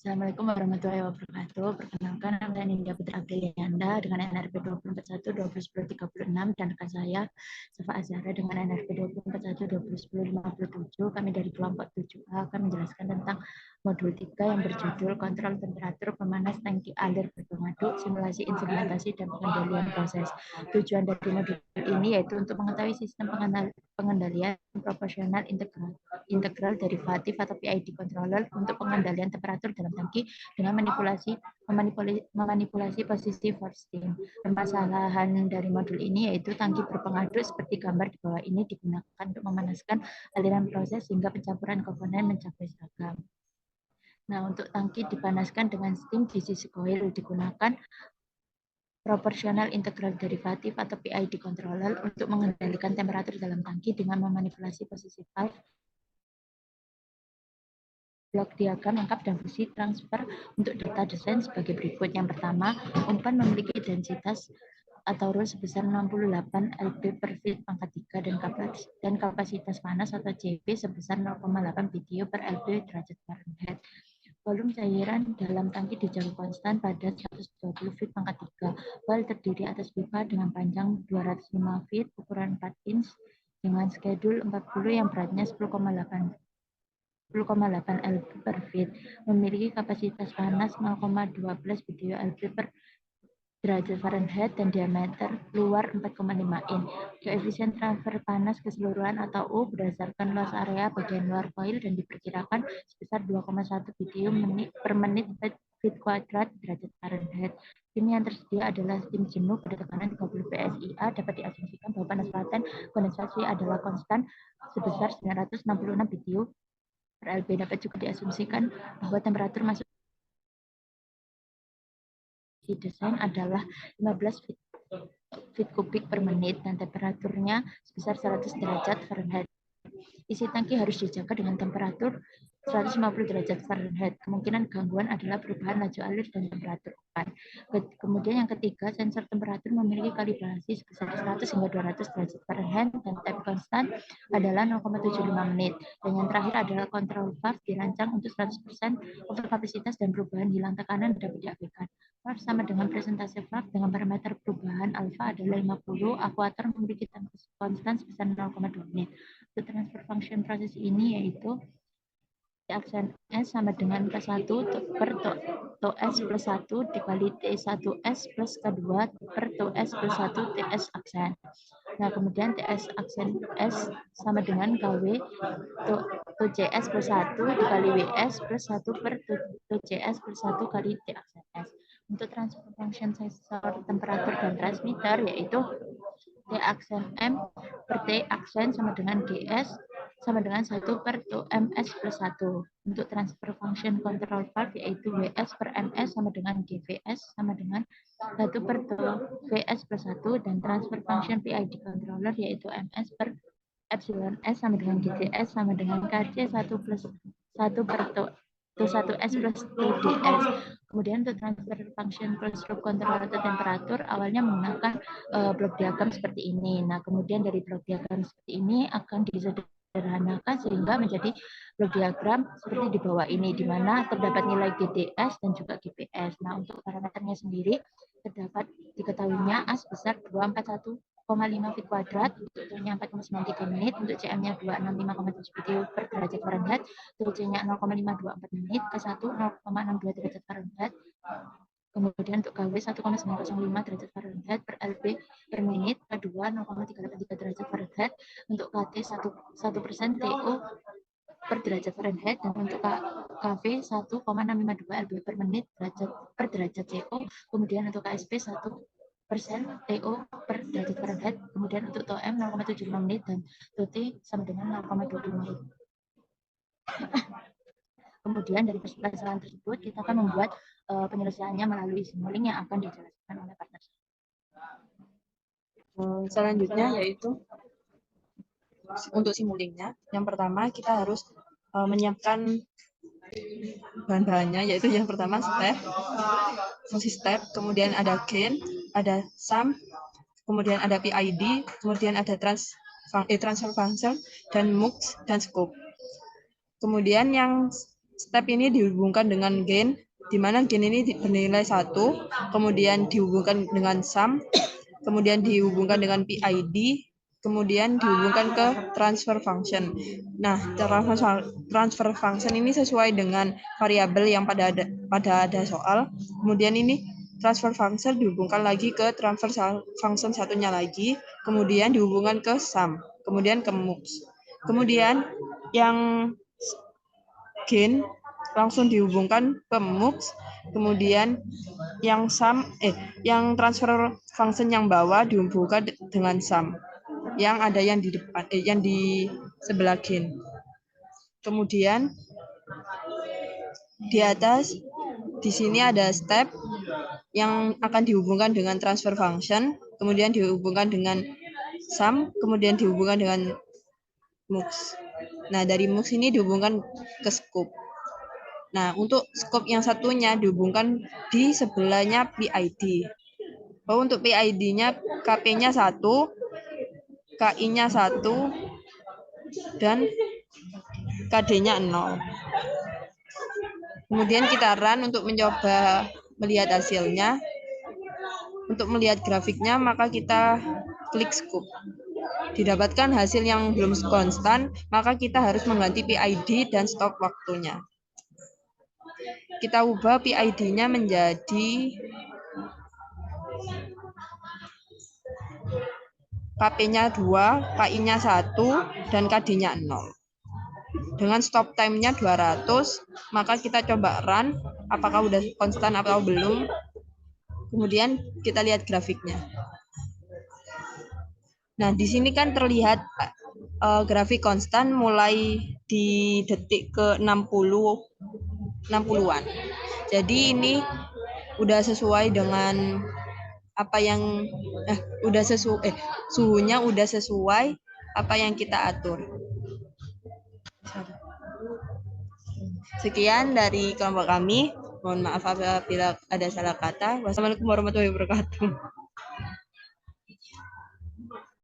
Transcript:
Assalamualaikum warahmatullahi wabarakatuh. Perkenalkan, nama saya Nindya Putri Aprilianda dengan NRP 2041 2010 36 dan rekan saya Safa Azhara dengan NRP 2041 2010 57. Kami dari kelompok 7A akan menjelaskan tentang modul 3 yang berjudul kontrol temperatur pemanas tangki alir berpengaduk, simulasi instrumentasi dan pengendalian proses. Tujuan dari modul ini yaitu untuk mengetahui sistem pengendalian proporsional integral derivatif atau PID controller untuk pengendalian temperatur dalam tangki dengan memanipulasi posisi forcing. Permasalahan dari modul ini yaitu tangki berpengaduk seperti gambar di bawah ini digunakan untuk memanaskan aliran proses sehingga pencampuran komponen mencapai seragam. Nah, untuk tangki dipanaskan dengan steam di sisi coil digunakan proporsional integral derivatif atau PID controller untuk mengendalikan temperatur dalam tangki dengan memanipulasi posisi valve. Blok diagram lengkap dan fungsi transfer untuk data desain sebagai berikut. Yang pertama, umpan memiliki densitas atau rho sebesar 68 lb per feet pangkat 3 dan kapasitas panas atau CP sebesar 0,8 BTU per lb derajat Fahrenheit. Volume cairan dalam tangki dijaga konstan pada 120 feet pangkat 3. Bal terdiri atas pipa dengan panjang 205 feet, ukuran 4 inch, dengan schedule 40 yang beratnya 10,8 lb per feet, memiliki kapasitas panas 0,12 BTU lb per derajat Fahrenheit dan diameter luar 4,5 in. Koefisien transfer panas keseluruhan atau U berdasarkan luas area bagian luar coil dan diperkirakan sebesar 2,1 BTU per menit feet kuadrat derajat Fahrenheit. Steam yang tersedia adalah steam jenuh pada tekanan 30 PSIA. Dapat diasumsikan bahwa panas laten kondensasi adalah konstan sebesar 966 BTU per LB. Dapat juga diasumsikan bahwa temperatur masuk di desain adalah 15 feet kubik per menit dan temperaturnya sebesar 100 derajat Fahrenheit. Isi tangki harus dijaga dengan temperatur 150 derajat Fahrenheit. Kemungkinan gangguan adalah perubahan laju alir dan temperatur umpan. Kemudian yang ketiga, sensor temperatur memiliki kalibrasi sebesar 100 hingga 200 derajat Fahrenheit dan time constant adalah 0,75 menit. Dan yang terakhir adalah control valve dirancang untuk 100% overkapasitas dan perubahan hilang tekanan dapat diabaikan. Valve sama dengan presentasi valve dengan parameter perubahan alfa adalah 50. Akuator memiliki time constant sebesar 0,2 menit. Untuk transfer function proses ini yaitu T aksen S sama dengan K1 per to S plus 1 dikali T1S plus K2 per to S plus 1 TS aksen. Nah, kemudian TS aksen S sama dengan KW to CS plus 1 dikali WS plus 1 per to CS plus 1 kali T aksen S. Untuk transfer function sensor temperatur dan transmitter yaitu T aksen M per T aksen sama dengan GS sama dengan 1 per to MS plus 1. Untuk transfer function control valve yaitu WS per MS sama dengan GVS sama dengan 1 per to VS plus 1 dan transfer function PID controller yaitu MS per epsilon S sama dengan GCS sama dengan KC 1 plus 1 per to 1S plus 2DS. Kemudian untuk transfer function closed loop control atau temperatur awalnya menggunakan blok diagram seperti ini. Nah, kemudian dari blok diagram seperti ini akan disederhanakan sehingga menjadi blok diagram seperti di bawah ini, di mana terdapat nilai GDS dan juga GPS. Nah, untuk parameternya sendiri terdapat diketahuinya A sebesar 241,5 feet kuadrat, untuk T-nya 4,93 menit, untuk CM-nya 265,7 BTU per derajat Fahrenheit, untuk C-nya 0,524 menit, K1 0,62 derajat Fahrenheit, kemudian untuk KW 1,905 derajat Fahrenheit per LB per menit, K2 0,383 derajat Fahrenheit, untuk KT 1% TO per derajat Fahrenheit, dan untuk KV 1,652 LB per menit per derajat CO, kemudian untuk KSP 1% TO per derajat Fahrenheit, kemudian untuk TOM 0,75 menit dan TOT sama dengan 0,25 menit. Kemudian dari permasalahan tersebut kita akan membuat penyelesaiannya melalui simuling yang akan dijelaskan oleh partner. Selanjutnya yaitu untuk simulingnya, yang pertama kita harus menyiapkan bahan-bahannya, yaitu yang pertama step, fungsi step, kemudian ada gain, ada sum, kemudian ada PID, kemudian ada transfer function, dan mux, dan scope. Kemudian yang step ini dihubungkan dengan gain, di mana gain ini bernilai 1, kemudian dihubungkan dengan sum, kemudian dihubungkan dengan PID, kemudian dihubungkan ke transfer function. Nah, transfer function ini sesuai dengan variabel yang pada ada soal. Kemudian ini transfer function dihubungkan lagi ke transfer function satunya lagi, kemudian dihubungkan ke sum, kemudian ke mux. Kemudian yang gain langsung dihubungkan ke mux, kemudian yang yang transfer function yang bawah dihubungkan dengan sum, yang ada yang di depan, yang di sebelah gain. Kemudian di atas di sini ada step yang akan dihubungkan dengan transfer function, kemudian dihubungkan dengan sum, kemudian dihubungkan dengan mux. Nah, dari mux ini dihubungkan ke scope. Nah, untuk scope yang satunya dihubungkan di sebelahnya PID. Untuk PID-nya KP-nya 1, KI-nya 1, dan KD-nya 0. Kemudian kita run untuk mencoba melihat hasilnya. Untuk melihat grafiknya, maka kita klik scope. Didapatkan hasil yang belum konstan, maka kita harus mengganti PID dan stop waktunya. Kita ubah PID-nya menjadi KP-nya 2, KI-nya 1, dan KD-nya 0. Dengan stop time-nya 200, maka kita coba run, apakah udah konstan atau belum. Kemudian kita lihat grafiknya. Nah, di sini kan terlihat grafik konstan mulai di detik ke 60-an. Jadi ini udah sesuai dengan apa yang suhunya udah sesuai apa yang kita atur. Sekian dari kelompok kami. Mohon maaf apabila ada salah kata. Wassalamualaikum warahmatullahi wabarakatuh.